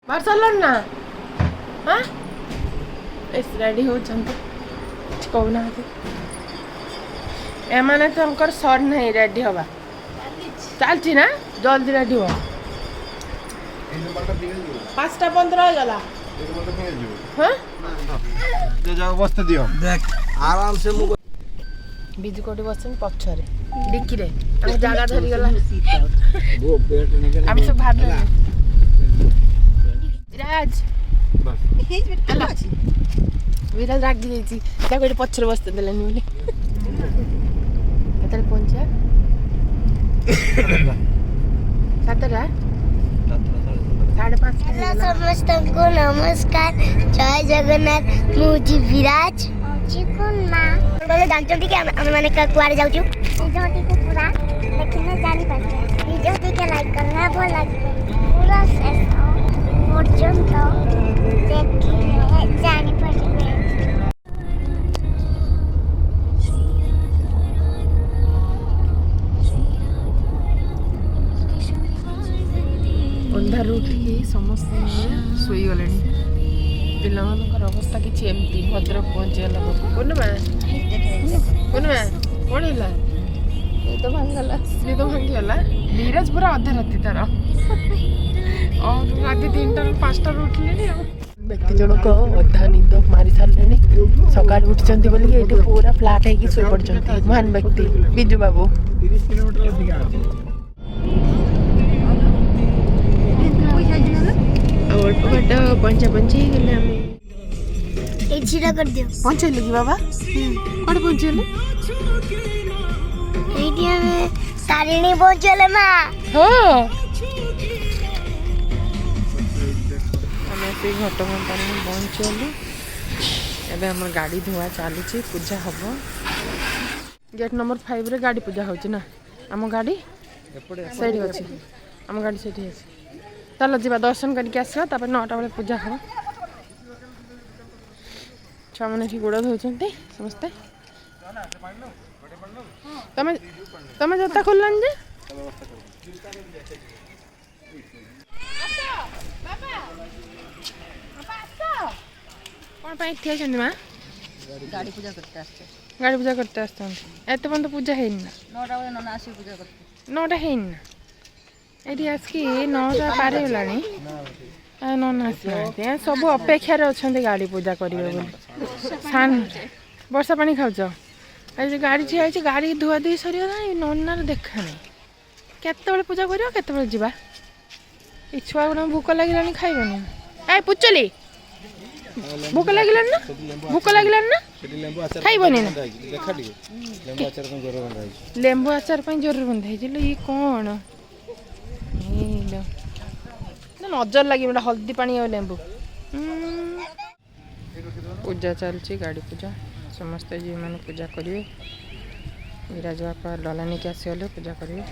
बाहर चलन ना हाँ रेडी हो कहना एमाने तो सर नहीं रेडी हवा चलती ना जल्दी रेडी हो 5:15 गला हाँ बस्ते दियो देख आराम से बिजु कोटी बसन पछरे डिक्की रे हम जागा धरी गला हम सब भाग राज बस विराज राग दिएछि त्या कोटी पछरे बस्ते देलनि बोली केतले पहुंचा 7:30 समस्त को नमस्कार जय जगन्नाथ मुझी विराज बोले जानते कि हम माने कुआरे जाऊ छु वीडियो को पूरा देखना जानी पड़े वीडियो के लाइक करना भल लगे पूरा शेष पर्यंत देखिए जानी पड़े अंधार उठिकी समस्त शोगले पिलाମାନଙ୍କର ଅବସ୍ଥା କିଛି ଏମିତି ଭଦ୍ରକ ପହଞ୍ଚିଗଲା ପୂର୍ଣ୍ଣିମା କଣ ହେଲା ନିଦ ଭାଙ୍ଗିଗଲା ବିରାଜ ପୁରା ଅଧା ରାତି ତାର ରାତି 3ଟାରୁ 5ଟାରୁ ଉଠିଲେଣି ଆଉ ବ୍ୟକ୍ତି ଜଣକ ଅଧା ନିଦ ମାରି ସାରିଲେଣି ସକାଳୁ ଉଠିଛନ୍ତି ବୋଲିକି ଏଠି ପୁରା ଫ୍ଲାଟ୍ ହେଇକି ଶୋଇପଡ଼ିଛନ୍ତି ମହାନ ବ୍ୟକ୍ତି ବିଜୁ ବାବୁ अल्प बाट पंचा पंची गले आम एचिरा कर दियो पहुंचले कि बाबा कोड पहुंचले एडिया में तारिणी पहुंचले मां हो हमें से घटगां तारिणी पहुंचले एबे हमर गाड़ी धुआ चालू छी पूजा हबो गेट नंबर 5 रे गाड़ी पूजा होची ना हम गाड़ी सेठी अछि हम गाड़ी सेठी अछि चलो जी दर्शन करके आस 9टा बेले पूजा हम छुआ मैंने गोड़ धोते समस्ते तमें जता खोललान जे कौन ठिया माँ गाड़ी पूजा करते आसते एत पर्यंत पूजा है 9टा बजे नना आसी पूजा करते 9टा है एटी आसिकी 9टा पार होलानी नना आसना सब अपेक्षार अच्छा गाड़ी पूजा करेंगे वर्षा पानी खाऊच गाड़ी ठिया गाड़ी धुआ दी सर ननार देखा नहीं केत पूजा कर जा छुआ गुड़ा भूक लगे खाइबनी ए पुचली भूक लगे ना भूक लगे ना खाइबनी ना लेंबू आचार जोर बंधाई ये कौन नजर लगे हल्दी पानी और लेंबू पूजा चलती गाड़ी पूजा समस्ते जी मैंने पूजा करेंगे विराज बापा डला नहीं आसगले पूजा करेंगे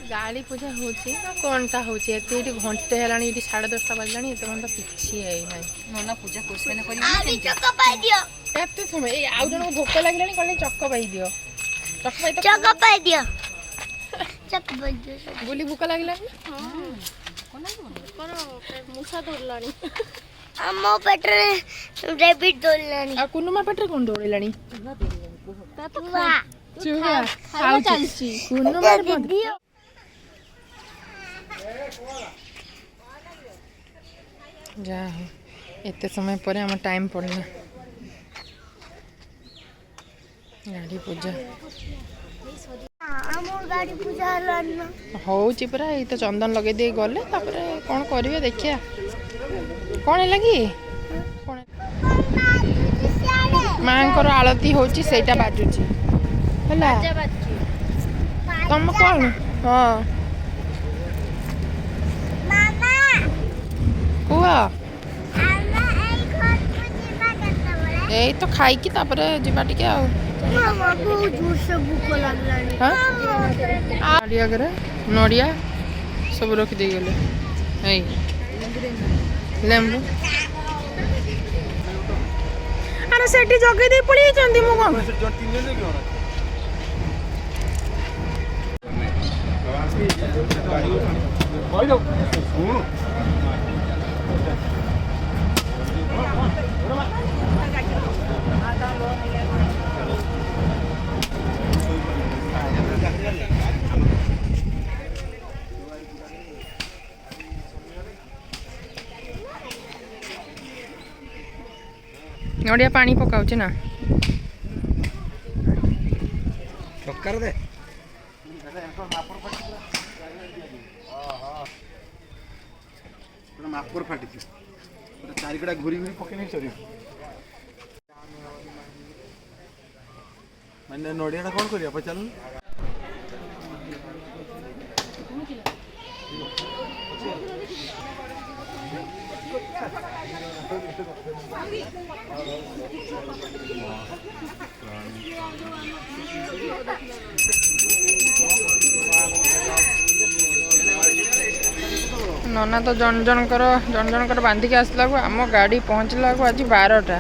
गाड़ी पूजा होती कौनटा होती घंटे है 10:30 बजला एत मन किसी नना पूजा कर समय आउ जन भोक लगे कौन चक पाई दियो बुली भूक लगे मुसा दौड़लानी हम पेटरे रेबिट दौड़लानी आ कुनुमा पेटरे कोन दौड़लानी चूहा खाओ चलची कुनुमा दियो जा एते समय पर हम टाइम पड़ना गाड़ी पूजा गाड़ी पूजा होची परा ये तो चंदन लगे दे गले तापरे कौन करिवे देखिया कौन है लगी मांकर आलती होची सेटा बाजुची हला तुम कौन हां मामा कुआ आमा एई घर पूजा करता बोले एई तो खाई की तापरे जिबा टिके आ मामा बहुत जोर से भूख लागलानी हां नडिया करे नडिया सब रख दे गेले एई लेंबू अरे सेठी जगे दे पड़ी चंदी मु कोन नड़िया पानी पकाउछि ना टक्कर दे मापर फाटी चारिकटा घूरी घूरी पकई नहीं सर मैंने नड़िया कौन करिया पचार नना तो जन जनकर बांधिक आसला आम गाड़ी पहुँचला आज 12टा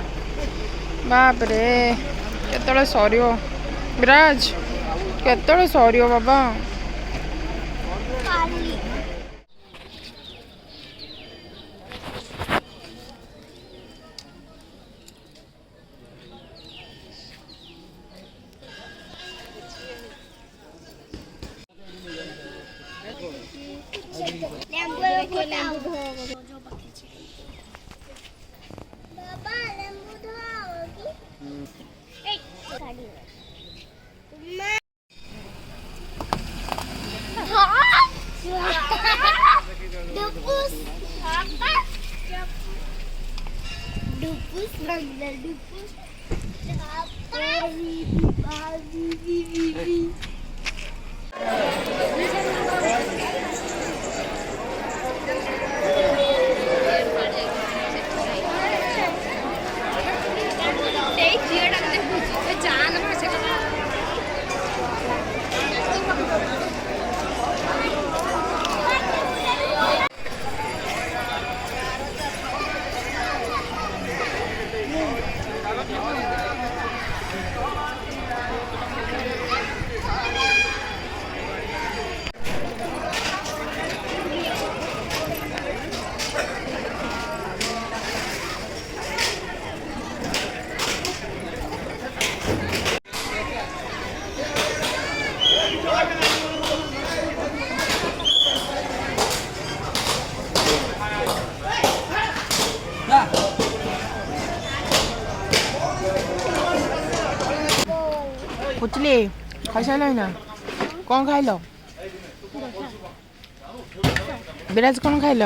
बाप रे केतले सरियो विराज केतले सरियो बाबा पुचली खाई सारे ना कौन खाइल विराज कौन खाइल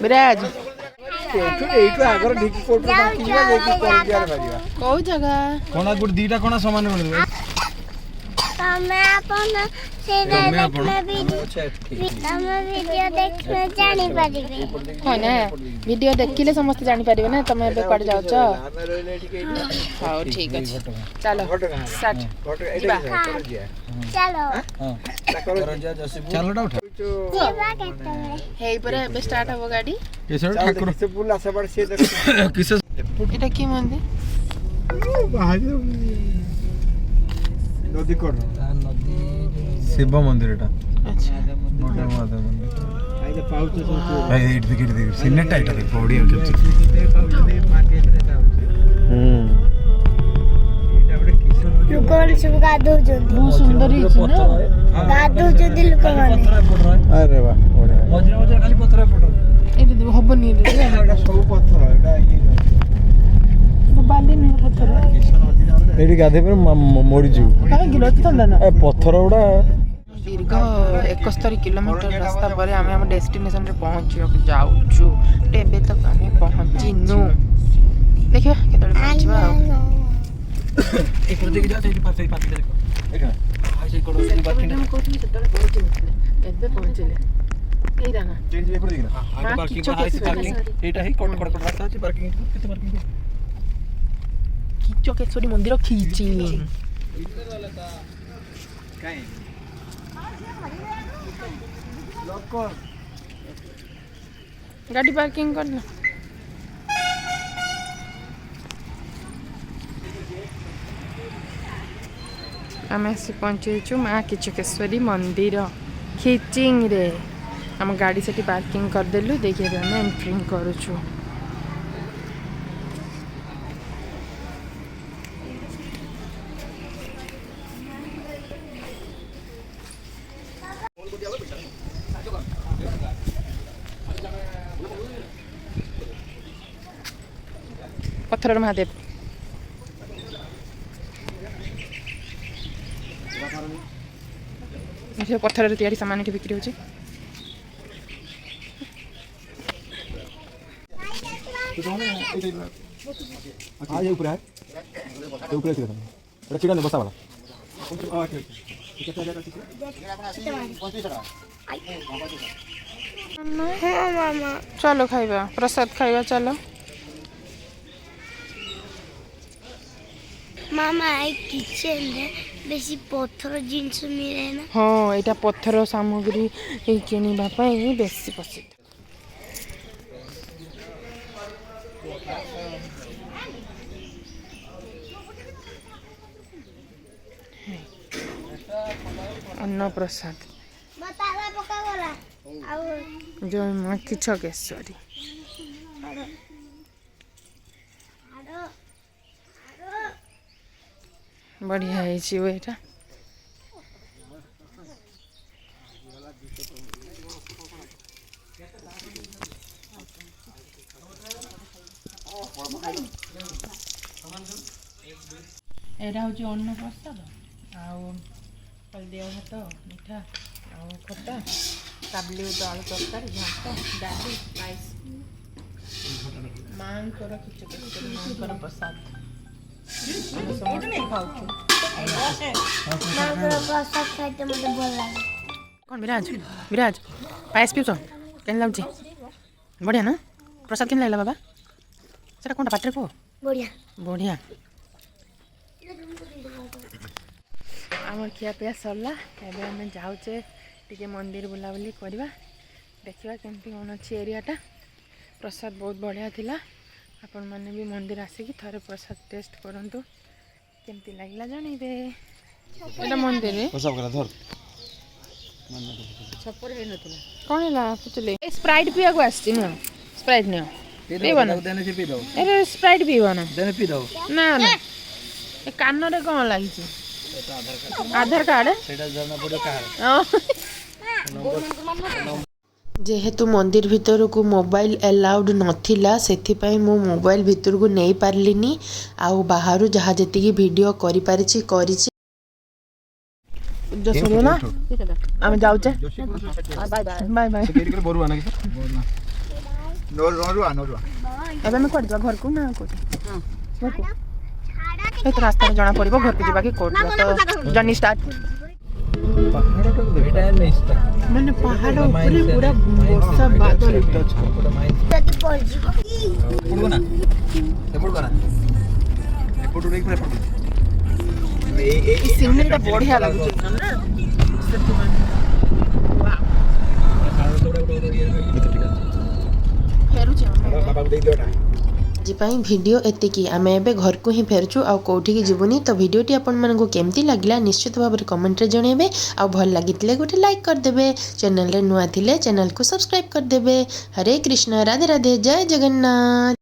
विराज कौ जगह कोना गुड दीटा कोना समान मिलबे तमे अपन से वीडियो देखने जानी परिबे है ना वीडियो देखिले समस्त जानी परिबे ना तमे एबे पड़ जाउ छ हां ठीक अछि चलो स्टार्ट चलो चलो उठा जीवा केते हे पर एबे स्टार्ट हो गाड़ी केसर ठाकुर से बुला से बड़ से किसे एटा की मंदिर नदी कोन शिव मंदिर एटा अच्छा मोटा महादेव मंदिर आइले पाउच सब भाई एट देख सिनेटा एटा देख बॉडी और कैप्चर एटा बड़े किशोर लुकोन सब गादो जंदी बहुत सुंदर ही छै ना गादो जंदी लुको माने अरे वाह मजरे मजरे खाली पत्थर पड़ो एटा हबनी रे एटा सब पत्थर एटा बाली नहीं पत्थर एडी गाधे पर मोरी जू काहे गिलो थंडा ना ए पत्थर उडा दीर्घ 71 किलोमीटर रास्ता पर आम आम डेस्टिनेशन रे पहुंचो जाऊछु टेबे तक आम पहुंचिनु देखियो केतले पहुंचबा एक देख जा तेरी पास देखो एटा हाय से कोडो से बात हम कोथि सेतले पहुंचिले एबे पहुंचिले एई राना चेंज पे देखना हां पार्किंग हाय से पार्किंग एटा ही कोड कोड रास्ता আছে पार्किंग कितने पार्किंग किचो केसोरी मंदिर खीची काई लॉक कर गाड़ी पार्किंग कर ना आम आसी पहुँचु माँ किचकेश्वरी मंदिर खिचिंग रे आम गाड़ी से पार्किंग करदेलु देखिए आम एंट्री करुचु पत्थर महादेव ଏଠି ପଥରରେ ତିଆରି ସାମାନ ଏଠି ବିକ୍ରି ହେଉଛି। हाँ मामा चलो खाइबा प्रसाद खाइबा चलो। मामा आई किचन रे बेसी पत्थर जिनिस मिले ना हाँ यहाँ पत्थर सामग्री किणवा बेसी प्रसिद्ध। अन्न प्रसाद बताला पका गला आउ जय माँ किचकेश्वरी। बढ़िया है यहाँ एटा हूँ अन्न प्रसाद आलदिया भात मिठा खटा काबली बुट आलू तरकारी भात डाली पायस माँ किचकेश्वरी प्रसाद समस्त खाऊँ। प्रसाद खाइते मते भल लागे कौन विराज विराज पायस पीउछ केन लाଗୁଛି बढ़िया ना प्रसाद केन लागला बाबा सेटा कोनटा पाटरे को बढ़िया बढ़िया। आम खियापिया सरला एबे आम जाऊचे टिके मंदिर बुलाबुली करवा देखा केमती कौन अच्छी एरियाटा। प्रसाद बहुत बढ़िया थिला आपण मैंने भी मंदिर आसिकी थरे प्रसाद टेस्ट करंतु केमती लागला जानइबे। एटा मंदिर रे छपर हे नथुला कौन है पुचले स्प्राइट पिया को आछि न स्प्राइट न पीबो ना अरे स्प्राइट पीबो ना ना ना ए कान रे कोन लागि छी आधार कार्ड जेहेतु मंदिर भितर को मोबाइल अलाउड नथिला सेथिपाई मो मोबाइल भितर को नहीं पारलिनी आउ बाहरु जहाँ जेतिकी वीडियो करि पारिछि जो सुनो ना आम जाऊचे बाय बाय बाय बाय एबे मैं कोड घर को ना कोड ए तो रास्ता में जाना पड़िबो घर के जीवा के कोड तो जर्नी स्टार्ट मैंने पहाड़ ऊपर पूरा वर्षा बादल जति पड़जिबो सिनेटा बढ़िया लागुछ ना वीडियो एतिकी आम एबे घर को ही फेरचु आ कोठी की जीवनी तो वीडियोटी आपण मानकु केमती लागला निश्चित भाव में कमेंट रे जणेबे आ भल लागितले गोटे लाइक कर देबे चैनल रे नुआ थिले चैनल को सब्सक्राइब कर देबे। हरे कृष्ण राधे राधे जय जगन्नाथ।